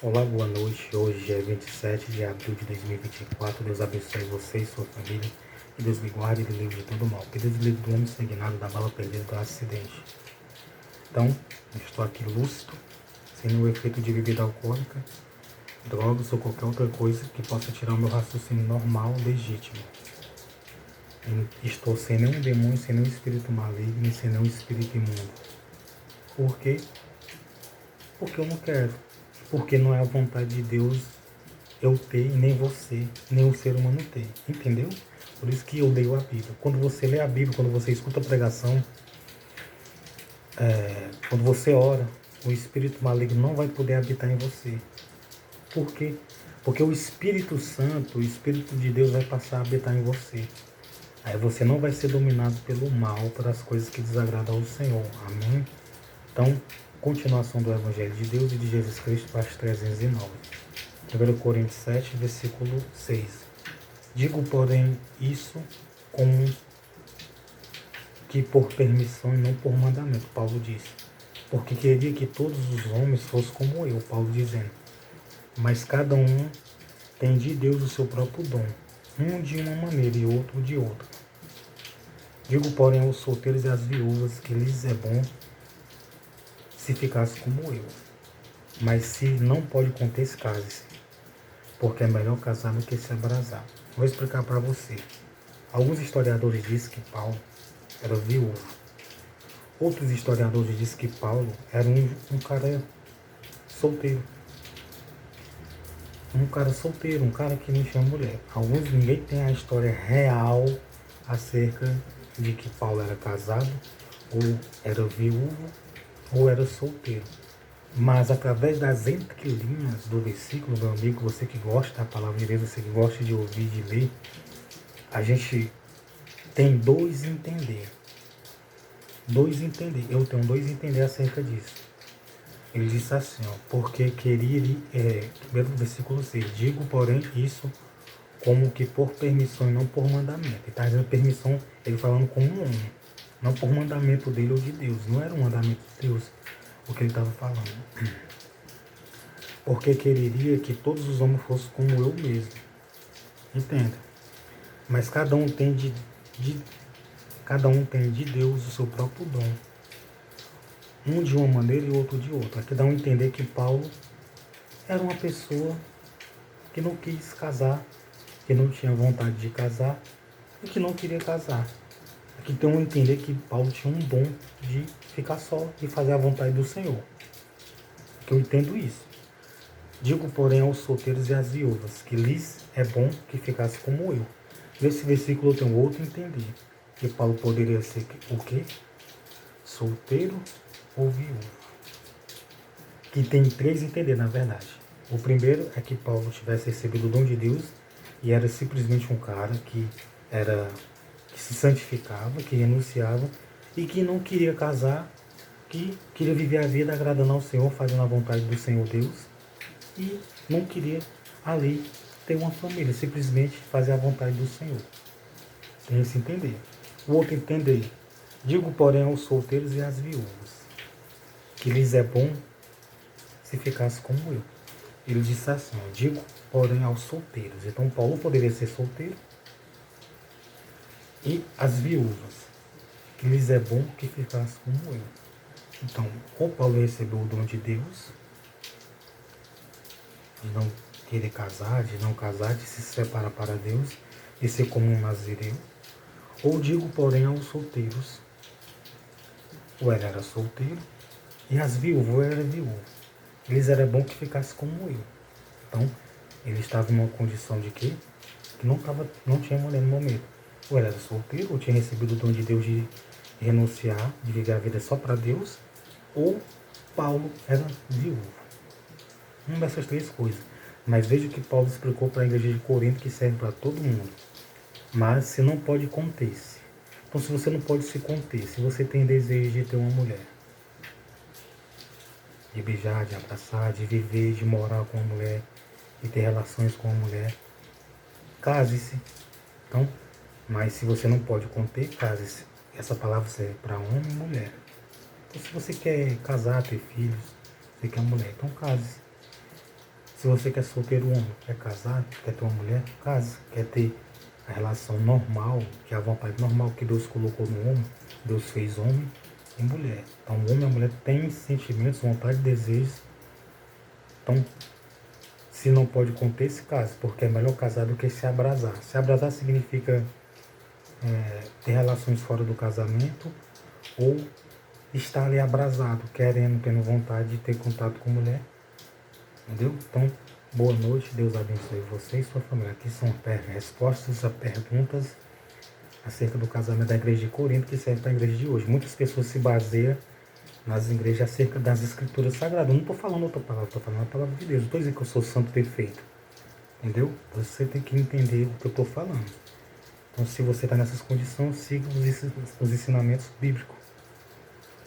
Olá, boa noite. Hoje é 27 de abril de 2024. Deus abençoe você e sua família. Que Deus lhe guarde e lhe livre de todo mal. Que Deus lhe livre do homem estagnado, da bala perdida, do acidente. Então, estou aqui lúcido, sem nenhum efeito de bebida alcoólica, drogas ou qualquer outra coisa que possa tirar o meu raciocínio normal, legítimo. Estou sem nenhum demônio, sem nenhum espírito maligno e sem nenhum espírito imundo. Por quê? Porque eu não quero. Porque não é a vontade de Deus eu ter, e nem você, nem o ser humano ter. Entendeu? Por isso que eu leio a Bíblia. Quando você lê a Bíblia, quando você escuta a pregação, quando você ora, o espírito maligno não vai poder habitar em você. Por quê? Porque o Espírito Santo, o Espírito de Deus vai passar a habitar em você. Aí você não vai ser dominado pelo mal, pelas coisas que desagradam ao Senhor. Amém? Então, continuação do Evangelho de Deus e de Jesus Cristo, parte 309. 1 Coríntios 7, versículo 6. Digo, porém, isso como que por permissão e não por mandamento, Paulo disse. Porque queria que todos os homens fossem como eu, Paulo dizendo. Mas cada um tem de Deus o seu próprio dom, um de uma maneira e outro de outra. Digo, porém, aos solteiros e às viúvas que lhes é bom se ficasse como eu. Mas se não pode conter, case-se, porque é melhor casar do que se abrasar. Vou explicar para você. Alguns historiadores dizem que Paulo era viúvo. Outros historiadores dizem que Paulo era um cara solteiro. Um cara solteiro, um cara que não tinha mulher. Ninguém tem a história real acerca de que Paulo era casado, ou era viúvo, ou era solteiro. Mas através das entrelinhas do versículo, meu amigo, você que gosta da palavra de Deus, você que gosta de ouvir, de ler, a gente tem dois entender. Eu tenho dois entender acerca disso. Ele disse assim, ó, porque queria, primeiro versículo 6, digo, porém, isso como que por permissão e não por mandamento. Ele está dizendo permissão, ele falando como um homem, não por mandamento dele ou de Deus. Não era um mandamento de Deus o que ele estava falando. Porque quereria que todos os homens fossem como eu mesmo. Entenda? Mas cada um tem de Deus o seu próprio dom. Um de uma maneira e o outro de outra. Aqui dá a entender que Paulo era uma pessoa que não quis casar, que não tinha vontade de casar e que não queria casar. Aqui tem um entender que Paulo tinha um dom de ficar só e fazer a vontade do Senhor. Que eu entendo isso. Digo, porém, aos solteiros e às viúvas, que lhes é bom que ficasse como eu. Nesse versículo eu tenho outro entender. Que Paulo poderia ser o quê? Solteiro ou viúvo. Que tem três entender, na verdade. O primeiro é que Paulo tivesse recebido o dom de Deus e era simplesmente um cara que se santificava, que renunciava e que não queria casar, que queria viver a vida agradando ao Senhor, fazendo a vontade do Senhor Deus e não queria ali ter uma família, simplesmente fazer a vontade do Senhor. Tem esse entender. O outro entender, digo, porém, aos solteiros e às viúvas, que lhes é bom se ficasse como eu. Ele disse assim, digo, porém, aos solteiros. Então, Paulo poderia ser solteiro. E as viúvas, que lhes é bom que ficasse como eu. Então, ou Paulo recebeu o dom de Deus, de não querer casar, de não casar, de se separar para Deus e ser como um nazireu. Ou digo, porém, aos solteiros, ou ele era solteiro, e as viúvas, ou era viúva. Eles era bom que ficasse como eu. Então, ele estava em uma condição de quê? Que não tinha mulher no momento. Ou ele era solteiro, ou tinha recebido o dom de Deus de renunciar, de viver a vida só para Deus, ou Paulo era viúvo. Uma dessas três coisas. Mas veja que Paulo explicou para a igreja de Corinto que serve para todo mundo. Mas se não pode conter-se. Então, se você não pode se conter, se você tem desejo de ter uma mulher, de beijar, de abraçar, de viver, de morar com uma mulher, de ter relações com uma mulher, case-se. Então, mas se você não pode conter, case-se. Essa palavra serve para homem e mulher. Então, se você quer casar, ter filhos, você quer mulher, então case-se. Se você quer solteiro homem, quer casar, quer ter uma mulher, case. Quer ter a relação normal, que é a vontade normal que Deus colocou no homem, Deus fez homem e mulher. Então o homem e a mulher têm sentimentos, vontade, desejos. Então, se não pode conter, esse caso, porque é melhor casar do que se abrasar. Se abrasar significa ter relações fora do casamento ou estar ali abrasado, querendo, tendo vontade de ter contato com mulher. Entendeu? Então, boa noite, Deus abençoe você e sua família. Aqui são respostas a perguntas acerca do casamento da igreja de Corinto, que serve para a igreja de hoje. Muitas pessoas se baseiam nas igrejas acerca das escrituras sagradas. Eu não estou falando outra palavra, estou falando a palavra de Deus. Não estou dizendo que eu sou santo perfeito. Entendeu? Você tem que entender o que eu estou falando. Então, se você está nessas condições, siga os ensinamentos bíblicos.